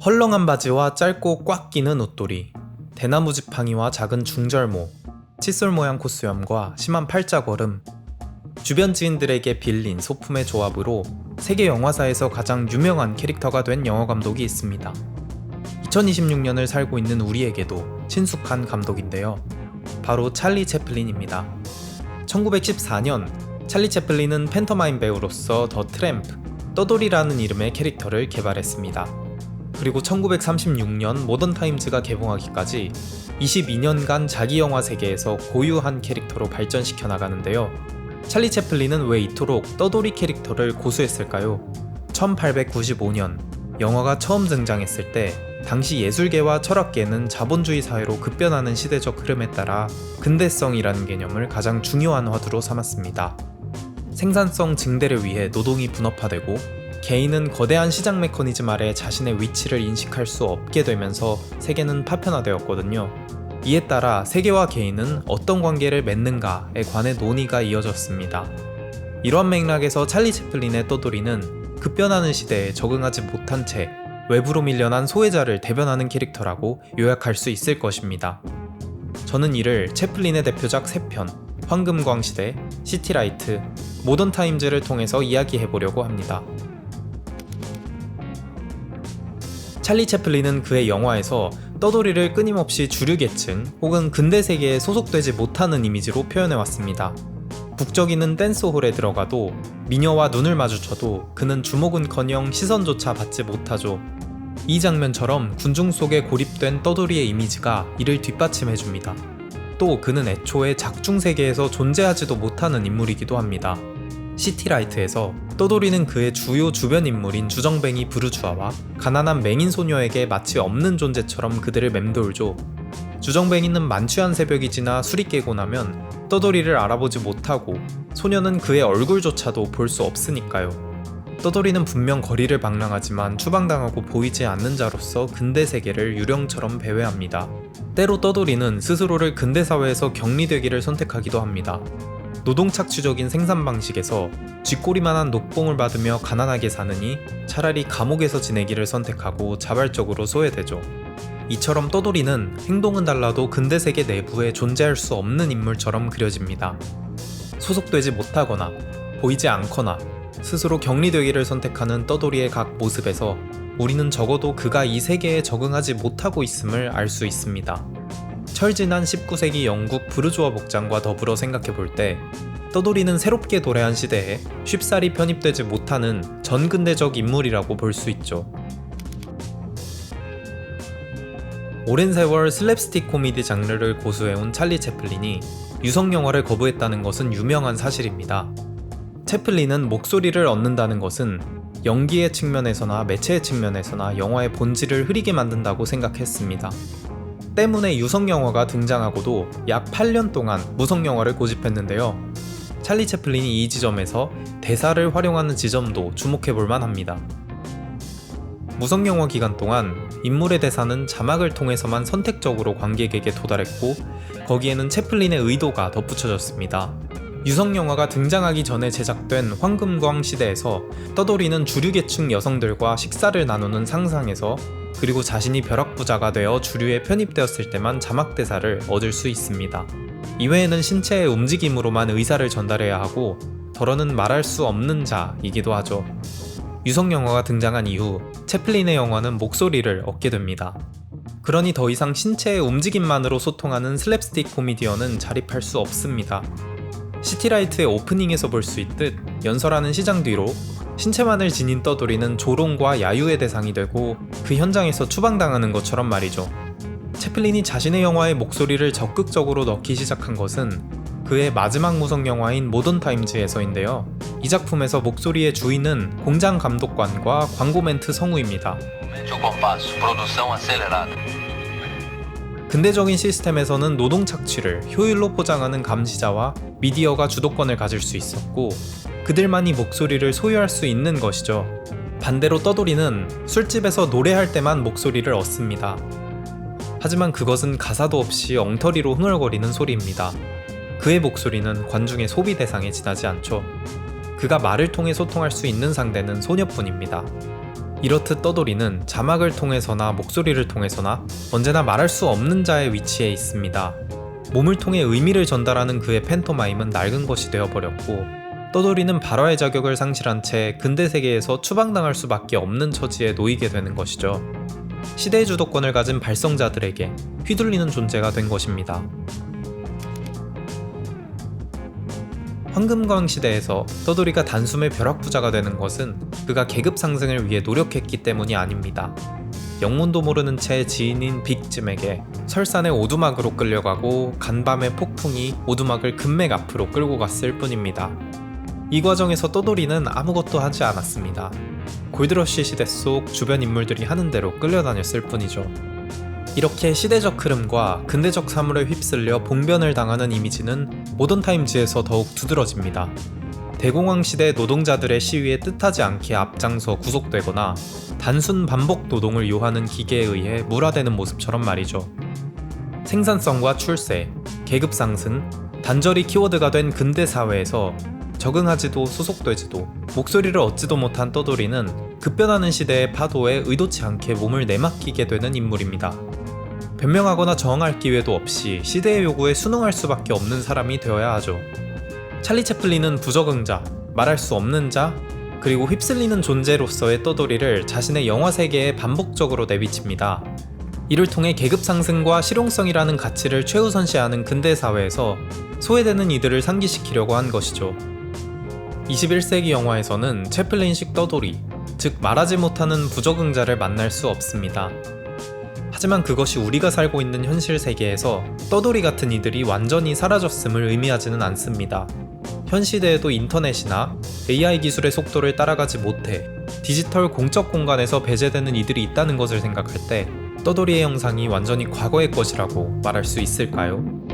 헐렁한 바지와 짧고 꽉 끼는 옷도리, 대나무 지팡이와 작은 중절모, 칫솔 모양 코수염과 심한 팔자걸음, 주변 지인들에게 빌린 소품의 조합으로 세계 영화사에서 가장 유명한 캐릭터가 된 영화감독이 있습니다. 2026년을 살고 있는 우리에게도 친숙한 감독인데요. 바로 찰리 채플린입니다. 1914년 찰리 채플린은 팬터마임 배우로서 더 트램프, 떠돌이라는 이름의 캐릭터를 개발했습니다. 그리고 1936년 모던타임즈가 개봉하기까지 22년간 자기 영화 세계에서 고유한 캐릭터로 발전시켜 나가는데요. 찰리 채플린은 왜 이토록 떠돌이 캐릭터를 고수했을까요? 1895년 영화가 처음 등장했을 때 당시 예술계와 철학계는 자본주의 사회로 급변하는 시대적 흐름에 따라 근대성이라는 개념을 가장 중요한 화두로 삼았습니다. 생산성 증대를 위해 노동이 분업화되고 개인은 거대한 시장 메커니즘 아래 자신의 위치를 인식할 수 없게 되면서 세계는 파편화되었거든요. 이에 따라 세계와 개인은 어떤 관계를 맺는가에 관해 논의가 이어졌습니다. 이러한 맥락에서 찰리 채플린의 떠돌이는 급변하는 시대에 적응하지 못한 채 외부로 밀려난 소외자를 대변하는 캐릭터라고 요약할 수 있을 것입니다. 저는 이를 채플린의 대표작 3편, 황금광시대, 시티라이트, 모던타임즈를 통해서 이야기해보려고 합니다. 찰리 채플린은 그의 영화에서 떠돌이를 끊임없이 주류계층 혹은 근대세계에 소속되지 못하는 이미지로 표현해왔습니다. 북적이는 댄스홀에 들어가도 미녀와 눈을 마주쳐도 그는 주목은커녕 시선조차 받지 못하죠. 이 장면처럼 군중 속에 고립된 떠돌이의 이미지가 이를 뒷받침해줍니다. 또 그는 애초에 작중세계에서 존재하지도 못하는 인물이기도 합니다. 시티라이트에서 떠돌이는 그의 주요 주변 인물인 주정뱅이 브루주아와 가난한 맹인 소녀에게 마치 없는 존재처럼 그들을 맴돌죠. 주정뱅이는 만취한 새벽이 지나 술이 깨고 나면 떠돌이를 알아보지 못하고 소녀는 그의 얼굴조차도 볼 수 없으니까요. 떠돌이는 분명 거리를 방랑하지만 추방당하고 보이지 않는 자로서 근대세계를 유령처럼 배회합니다. 때로 떠돌이는 스스로를 근대사회에서 격리되기를 선택하기도 합니다. 노동착취적인 생산 방식에서 쥐꼬리만한 녹봉을 받으며 가난하게 사느니 차라리 감옥에서 지내기를 선택하고 자발적으로 소외되죠. 이처럼 떠돌이는 행동은 달라도 근대세계 내부에 존재할 수 없는 인물처럼 그려집니다. 소속되지 못하거나 보이지 않거나 스스로 격리되기를 선택하는 떠돌이의 각 모습에서 우리는 적어도 그가 이 세계에 적응하지 못하고 있음을 알 수 있습니다. 철진한 19세기 영국 부르주아 복장과 더불어 생각해볼 때 떠돌이는 새롭게 도래한 시대에 쉽사리 편입되지 못하는 전근대적 인물이라고 볼 수 있죠. 오랜 세월 슬랩스틱 코미디 장르를 고수해온 찰리 채플린이 유성 영화를 거부했다는 것은 유명한 사실입니다. 채플린은 목소리를 얻는다는 것은 연기의 측면에서나 매체의 측면에서나 영화의 본질을 흐리게 만든다고 생각했습니다. 때문에 유성영화가 등장하고도 약 8년 동안 무성영화를 고집했는데요. 찰리 채플린이 이 지점에서 대사를 활용하는 지점도 주목해볼만 합니다. 무성영화 기간 동안 인물의 대사는 자막을 통해서만 선택적으로 관객에게 도달했고 거기에는 채플린의 의도가 덧붙여졌습니다. 유성영화가 등장하기 전에 제작된 황금광 시대에서 떠돌이는 주류계층 여성들과 식사를 나누는 상상에서 그리고 자신이 벼락부자가 되어 주류에 편입되었을 때만 자막대사를 얻을 수 있습니다. 이외에는 신체의 움직임으로만 의사를 전달해야 하고 더러는 말할 수 없는 자이기도 하죠. 유성영화가 등장한 이후 채플린의 영화는 목소리를 얻게 됩니다. 그러니 더 이상 신체의 움직임만으로 소통하는 슬랩스틱 코미디언은 자립할 수 없습니다. 시티라이트의 오프닝에서 볼 수 있듯 연설하는 시장 뒤로 신체만을 지닌 떠돌이는 조롱과 야유의 대상이 되고 그 현장에서 추방당하는 것처럼 말이죠. 채플린이 자신의 영화에 목소리를 적극적으로 넣기 시작한 것은 그의 마지막 무성 영화인 모던타임즈에서인데요. 이 작품에서 목소리의 주인은 공장 감독관과 광고 멘트 성우입니다. 근대적인 시스템에서는 노동 착취를 효율로 포장하는 감시자와 미디어가 주도권을 가질 수 있었고 그들만이 목소리를 소유할 수 있는 것이죠. 반대로 떠돌이는 술집에서 노래할 때만 목소리를 얻습니다. 하지만 그것은 가사도 없이 엉터리로 흥얼거리는 소리입니다. 그의 목소리는 관중의 소비 대상에 지나지 않죠. 그가 말을 통해 소통할 수 있는 상대는 소녀뿐입니다. 이렇듯 떠돌이는 자막을 통해서나 목소리를 통해서나 언제나 말할 수 없는 자의 위치에 있습니다. 몸을 통해 의미를 전달하는 그의 팬토마임은 낡은 것이 되어버렸고, 떠돌이는 발화의 자격을 상실한 채 근대 세계에서 추방당할 수밖에 없는 처지에 놓이게 되는 것이죠. 시대의 주도권을 가진 발성자들에게 휘둘리는 존재가 된 것입니다. 황금광 시대에서 떠돌이가 단숨에 벼락부자가 되는 것은 그가 계급 상승을 위해 노력했기 때문이 아닙니다. 영문도 모르는 채 지인인 빅쯤에게 설산의 오두막으로 끌려가고 간밤의 폭풍이 오두막을 금맥 앞으로 끌고 갔을 뿐입니다. 이 과정에서 떠돌이는 아무것도 하지 않았습니다. 골드러시 시대 속 주변 인물들이 하는 대로 끌려다녔을 뿐이죠. 이렇게 시대적 흐름과 근대적 사물에 휩쓸려 봉변을 당하는 이미지는 모던타임즈에서 더욱 두드러집니다. 대공황 시대 노동자들의 시위에 뜻하지 않게 앞장서 구속되거나 단순 반복 노동을 요하는 기계에 의해 물화되는 모습처럼 말이죠. 생산성과 출세, 계급 상승, 단절이 키워드가 된 근대 사회에서 적응하지도 소속되지도 목소리를 얻지도 못한 떠돌이는 급변하는 시대의 파도에 의도치 않게 몸을 내맡기게 되는 인물입니다. 변명하거나 저항할 기회도 없이 시대의 요구에 순응할 수밖에 없는 사람이 되어야 하죠. 찰리 채플린은 부적응자, 말할 수 없는 자, 그리고 휩쓸리는 존재로서의 떠돌이를 자신의 영화 세계에 반복적으로 내비칩니다. 이를 통해 계급 상승과 실용성이라는 가치를 최우선시하는 근대 사회에서 소외되는 이들을 상기시키려고 한 것이죠. 21세기 영화에서는 채플린식 떠돌이, 즉 말하지 못하는 부적응자를 만날 수 없습니다. 하지만 그것이 우리가 살고 있는 현실 세계에서 떠돌이 같은 이들이 완전히 사라졌음을 의미하지는 않습니다. 현 시대에도 인터넷이나 AI 기술의 속도를 따라가지 못해 디지털 공적 공간에서 배제되는 이들이 있다는 것을 생각할 때 떠돌이의 형상이 완전히 과거의 것이라고 말할 수 있을까요?